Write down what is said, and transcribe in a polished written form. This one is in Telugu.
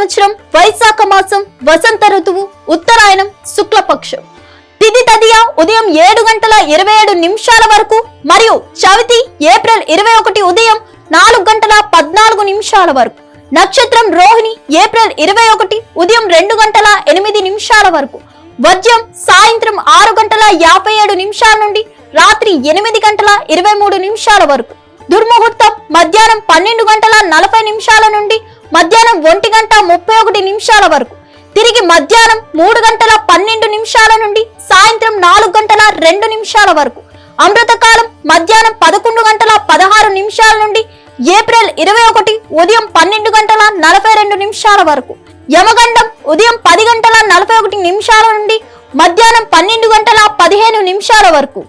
సంవత్సరం వైశాఖ మాసం వసంత ఋతువు ఉత్తరాయణం శుక్లపక్షం తిథి తదియ ఉదయం 7:27 వరకు మరియు చవితి ఏప్రిల్ 21 ఉదయం 4:14 వరకు. నక్షత్రం రోహిణి ఏప్రిల్ 21 ఉదయం 2:08 వరకు. వర్జ్యం సాయంత్రం 6:57 నుండి రాత్రి 8:23 వరకు. దుర్ముహూర్తం మధ్యాహ్నం 12:40 నుండి మధ్యాహ్నం 1:31 వరకు. తిరిగి మధ్యాహ్నం 3:12 నుండి సాయంత్రం 4:02 వరకు. అమృతకాలం మధ్యాహ్నం 11:16 నుండి ఏప్రిల్ 21 ఉదయం 12:42 వరకు. యమగండం ఉదయం 10:41 నుండి మధ్యాహ్నం 12:15 వరకు.